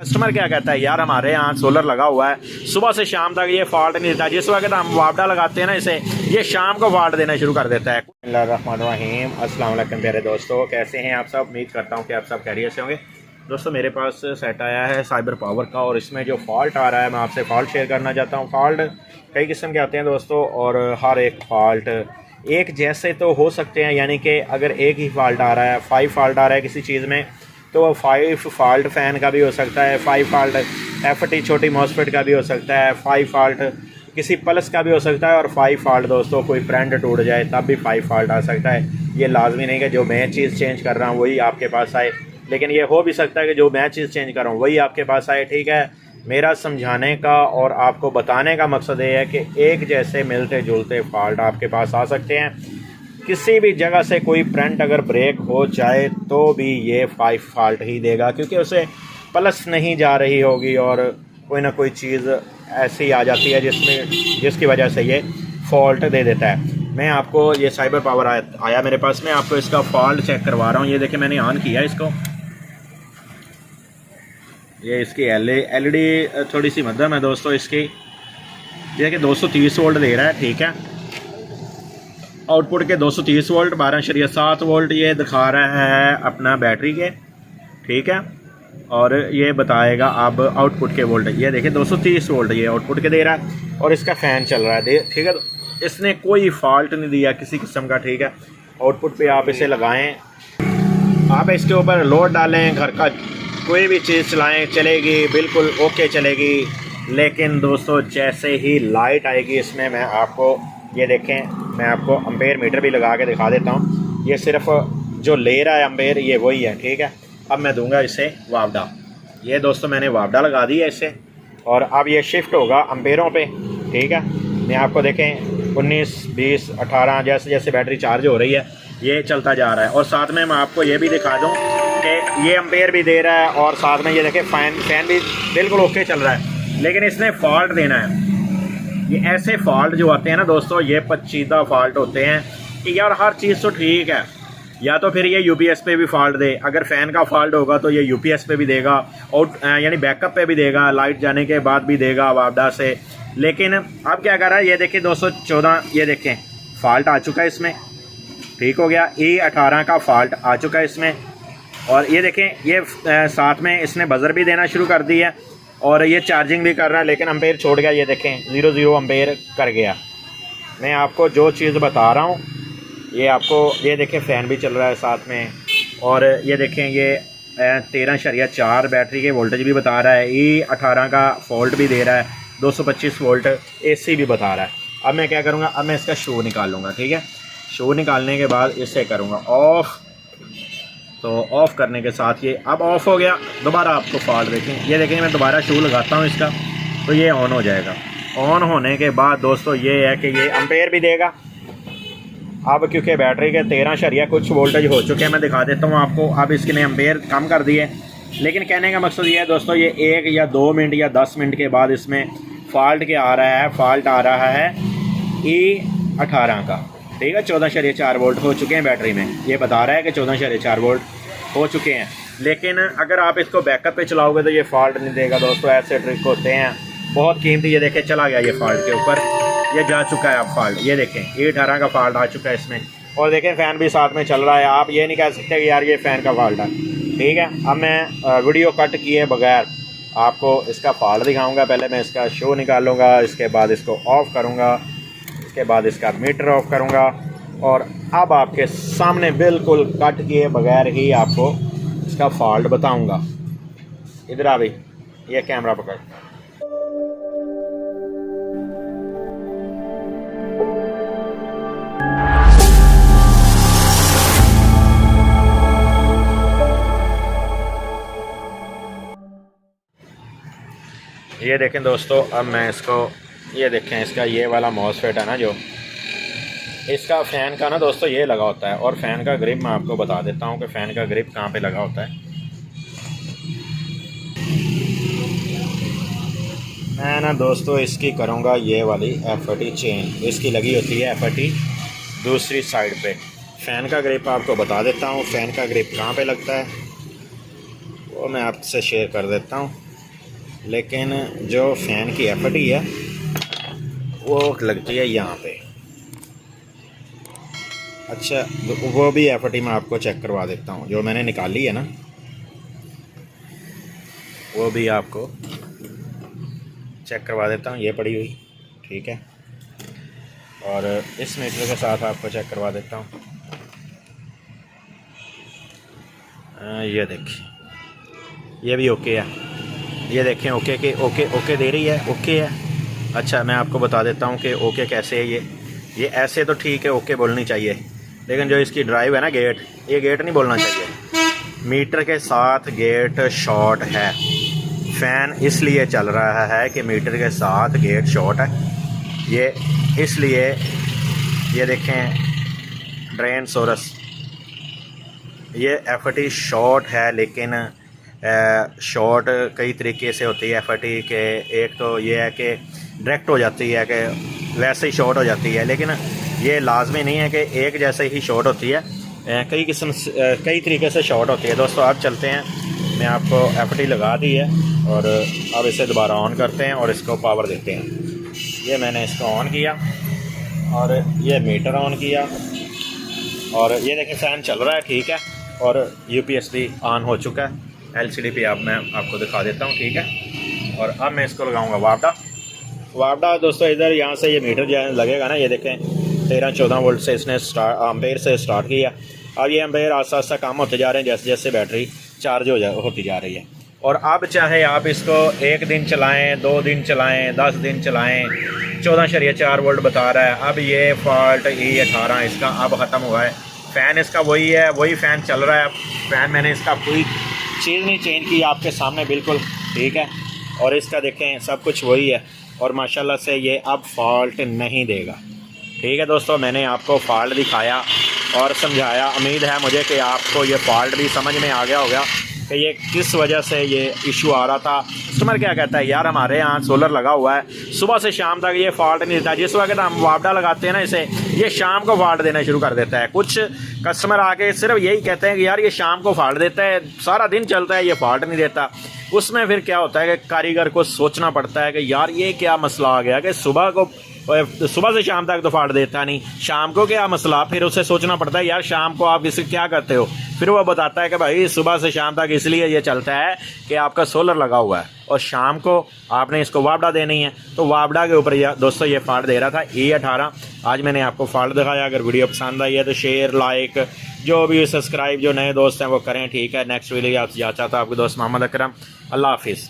Customer क्या कहता है, यार हमारे यहाँ सोलर लगा हुआ है, सुबह से शाम तक ये फॉल्ट नहीं देता, जिस वक्त हम वापडा लगाते हैं ना इसे, ये शाम को फॉल्ट देना शुरू कर देता है। बिस्मिल्लाहिर्रहमानिर्रहीम, अस्सलाम वालेकुम प्यारे दोस्तों, कैसे हैं आप सब। उम्मीद करता हूँ कि आप सब खैरियत से होंगे। दोस्तों मेरे पास सेट आया है साइबर पावर का, और इसमें जो फॉल्ट आ रहा है मैं आपसे फॉल्ट शेयर करना चाहता हूँ। फॉल्ट कई किस्म के आते हैं दोस्तों, और हर एक फॉल्ट एक जैसे तो हो सकते हैं, यानी कि अगर एक ही फॉल्ट आ रहा है, 5 फॉल्ट आ रहा है किसी चीज़ में, तो 5 फॉल्ट फ़ैन का भी हो सकता है, 5 फॉल्ट FT छोटी मॉसफेट का भी हो सकता है, 5 फॉल्ट किसी पल्स का भी हो सकता है, और 5 फॉल्ट दोस्तों कोई फ्रेंड टूट जाए तब भी 5 फॉल्ट आ सकता है। ये लाजमी नहीं कि जो मैं चीज़ चेंज कर रहा हूँ वही आपके पास आए, लेकिन ये हो भी सकता है कि जो मैं चीज़ चेंज कर रहा हूँ वही आपके पास आए। ठीक है, मेरा समझाने का और आपको बताने का मकसद ये है कि एक जैसे मिलते जुलते फॉल्ट आपके पास आ सकते हैं। किसी भी जगह से कोई करंट अगर ब्रेक हो जाए तो भी ये 5 फॉल्ट ही देगा, क्योंकि उसे प्लस नहीं जा रही होगी और कोई ना कोई चीज़ ऐसी आ जाती है जिसकी वजह से ये फॉल्ट दे देता है। मैं आपको ये साइबर पावर आया मेरे पास में, आपको इसका फॉल्ट चेक करवा रहा हूँ। ये देखिए मैंने ऑन किया इसको, ये इसकी LED थोड़ी सी मध्यम है दोस्तों इसकी। ये कि 230 वोल्ट दे रहा है, ठीक है, आउटपुट के 230 वोल्ट, 12.7 वोल्ट ये दिखा रहा है अपना बैटरी के, ठीक है, और ये बताएगा अब आउटपुट के वोल्ट। ये देखिए 230 वोल्ट ये आउटपुट के दे रहा है, और इसका फ़ैन चल रहा है, ठीक है। इसने कोई फॉल्ट नहीं दिया किसी किस्म का, ठीक है। आउटपुट पे आप इसे लगाएं, आप इसके ऊपर लोड डालें, घर का कोई भी चीज़ चलाएं, चलेगी, बिल्कुल ओके चलेगी। लेकिन दोस्तों जैसे ही लाइट आएगी इसमें, मैं आपको ये देखें, मैं आपको अम्पेयर मीटर भी लगा के दिखा देता हूँ। ये सिर्फ जो ले रहा है अम्पेयर ये वही है, ठीक है। अब मैं दूंगा इसे वापडा, ये दोस्तों मैंने वापडा लगा दी है इसे, और अब ये शिफ्ट होगा अम्पेयरों पे, ठीक है। मैं आपको देखें 19, 20, 18 जैसे जैसे बैटरी चार्ज हो रही है ये चलता जा रहा है। और साथ में मैं आपको ये भी दिखा दूँ कि ये अम्पेयर भी दे रहा है, और साथ में ये देखें फ़ैन भी बिल्कुल ओके चल रहा है। लेकिन इसने फॉल्ट देना है। ये ऐसे फॉल्ट जो आते हैं ना दोस्तों, ये पेचीदा फॉल्ट होते हैं कि यार हर चीज़ तो ठीक है, या तो फिर ये UPS पे भी फॉल्ट दे, अगर फ़ैन का फॉल्ट होगा तो ये UPS पे भी देगा, यानी बैकअप पे भी देगा, लाइट जाने के बाद भी देगा वापडा से। लेकिन अब क्या कर रहा है, ये देखिए 214, ये देखें फॉल्ट आ चुका है इसमें, ठीक हो गया। E18 का फॉल्ट आ चुका है इसमें, और ये देखें ये साथ में इसने बज़र भी देना शुरू कर दी है, और ये चार्जिंग भी कर रहा है, लेकिन अम्पेयर छोड़ गया। ये देखें 0 अम्पेयर कर गया। मैं आपको जो चीज़ बता रहा हूँ ये आपको, ये देखें फ़ैन भी चल रहा है साथ में, और ये देखें ये 13.4 बैटरी के वोल्टेज भी बता रहा है, E18 का फॉल्ट भी दे रहा है, 225 वोल्ट AC भी बता रहा है। अब मैं क्या करूँगा, अब मैं इसका शो निकालूँगा, ठीक है। शो निकालने के बाद इसे करूँगा ऑफ़, तो ऑफ़ करने के साथ ये अब ऑफ़ हो गया। दोबारा आपको फॉल्ट देखें, ये देखें मैं दोबारा शू लगाता हूँ इसका, तो ये ऑन हो जाएगा। ऑन होने के बाद दोस्तों ये है कि ये अम्पेयर भी देगा। अब क्योंकि बैटरी के 13 कुछ वोल्टेज हो चुके हैं, मैं दिखा देता हूँ आपको। अब इसके अम्पेयर कम कर दिए, लेकिन कहने का मकसद ये है दोस्तों, ये 1 या 2 मिनट या 10 मिनट के बाद इसमें फॉल्ट क्या आ रहा है, फॉल्ट आ रहा है E18 का, ठीक है। 14.4 वोल्ट हो चुके हैं बैटरी में, ये बता रहा है कि 14.4 वोल्ट हो चुके हैं। लेकिन अगर आप इसको बैकअप पे चलाओगे तो ये फॉल्ट नहीं देगा दोस्तों। ऐसे ट्रिक होते हैं बहुत कीमती। ये देखें चला गया ये फॉल्ट के ऊपर, ये जा चुका है अब फॉल्ट। ये देखें E18 का फॉल्ट आ चुका है इसमें, और देखें फ़ैन भी साथ में चल रहा है। आप ये नहीं कह सकते कि यार ये फ़ैन का फॉल्ट है, ठीक है। अब मैं वीडियो कट किए बगैर आपको इसका फॉल्ट दिखाऊँगा। पहले मैं इसका शो निकालूँगा, इसके बाद इसको ऑफ़ करूँगा, इसके बाद इसका मीटर ऑफ करूँगा, और अब आपके सामने बिल्कुल कट किए बगैर ही आपको इसका फॉल्ट बताऊँगा। इधर आ भाई, ये कैमरा पकड़। ये देखें दोस्तों, अब मैं इसको, ये देखें इसका ये वाला मॉसफेट है ना, जो इसका फ़ैन का ना दोस्तों ये लगा होता है, और फ़ैन का ग्रिप मैं आपको बता देता हूँ कि फ़ैन का ग्रिप कहाँ पे लगा होता है। मैं ना दोस्तों इसकी करूँगा ये वाली FT चेन, इसकी लगी होती है FT दूसरी साइड पे। फ़ैन का ग्रिप आपको बता देता हूँ, फ़ैन का ग्रिप कहाँ पे लगता है वो मैं आपसे शेयर कर देता हूँ। लेकिन जो फ़ैन की एफर्ट है वो लगती है यहाँ पे। अच्छा, तो वो भी एफर्ट मैं आपको चेक करवा देता हूँ, जो मैंने निकाली है ना वो भी आपको चेक करवा देता हूँ। ये पड़ी हुई, ठीक है, और इस मीटर के साथ आपको चेक करवा देता हूँ। ये देखिए, ये भी ओके है। ये देखें ओके के ओके ओके दे रही है, ओके है। अच्छा, मैं आपको बता देता हूँ कि ओके कैसे है। ये ऐसे तो ठीक है, ओके बोलनी चाहिए, लेकिन जो इसकी ड्राइव है ना गेट, ये गेट नहीं बोलना चाहिए। मीटर के साथ गेट शॉर्ट है। फ़ैन इसलिए चल रहा है कि मीटर के साथ गेट शॉर्ट है। ये इसलिए, ये देखें ड्रेन सोरस, ये एफटी शॉर्ट है, लेकिन शॉर्ट कई तरीके से होती है एफटी के। एक तो ये है कि डायरेक्ट हो जाती है, कि वैसे ही शॉर्ट हो जाती है, लेकिन ये लाजमी नहीं है कि एक जैसे ही शॉर्ट होती है। कई तरीके से शॉर्ट होती है। दोस्तों आप चलते हैं, मैं आपको एफटी लगा दी है और अब इसे दोबारा ऑन करते हैं और इसको पावर देते हैं। ये मैंने इसको ऑन किया और ये मीटर ऑन किया और ये देखें फ़ैन चल रहा है, ठीक है, और यूपीएस भी ऑन हो चुका है। एलसीडी पे अब मैं आपको दिखा देता हूँ, ठीक है। और अब मैं इसको लगाऊंगा वापडा। दोस्तों इधर यहाँ से ये मीटर जो लगेगा ना, ये देखें 13-14 वोल्ट से इसने एम्पेयर से स्टार्ट किया। अब ये एम्पेयर आस्ता आस्ता कम होते जा रहे हैं जैसे जैसे बैटरी चार्ज होती जा रही है। और अब चाहे आप इसको 1 दिन चलाएँ, 2 दिन चलाएँ, 10 दिन चलाएँ, 14.4 वोल्ट बता रहा है। अब ये फॉल्ट E18 इसका अब ख़त्म हुआ है। फ़ैन इसका वही है, वही फ़ैन चल रहा है। फ़ैन मैंने इसका कोई चीज़ नहीं चेंज की, आपके सामने बिल्कुल ठीक है। और इसका देखें सब कुछ वही है और माशाल्लाह से ये अब फॉल्ट नहीं देगा, ठीक है। दोस्तों मैंने आपको फॉल्ट दिखाया और समझाया। उम्मीद है मुझे कि आपको ये फॉल्ट भी समझ में आ गया होगा कि ये किस वजह से ये इशू आ रहा था। कस्टमर क्या कहता है, यार हमारे यहाँ सोलर लगा हुआ है, सुबह से शाम तक ये फॉल्ट नहीं देता। जिस वक्त हम वापडा लगाते हैं ना इसे, ये शाम को फॉल्ट देना शुरू कर देता है। कुछ कस्टमर आके सिर्फ यही कहते हैं कि यार ये शाम को फॉल्ट देता है, सारा दिन चलता है, ये फॉल्ट नहीं देता। उसमें फिर क्या होता है कि कारीगर को सोचना पड़ता है कि यार ये क्या मसला आ गया कि सुबह से शाम तक तो फॉल्ट देता नहीं, शाम को क्या मसला। फिर उसे सोचना पड़ता है यार शाम को आप इसे क्या करते हो। फिर वो बताता है कि भाई सुबह से शाम तक इसलिए ये चलता है कि आपका सोलर लगा हुआ है और शाम को आपने इसको वापडा देनी है। तो वापडा के ऊपर दोस्तों ये फॉल्ट दे रहा था E18। आज मैंने आपको फॉल्ट दिखाया। अगर वीडियो पसंद आई है तो शेयर, लाइक, जो भी सब्सक्राइब, जो नए दोस्त हैं वो करें, ठीक है। नेक्स्ट वीडियो आपसे जाता था आपके दोस्त मोहम्मद अकरम। अल्लाह हाफिज़।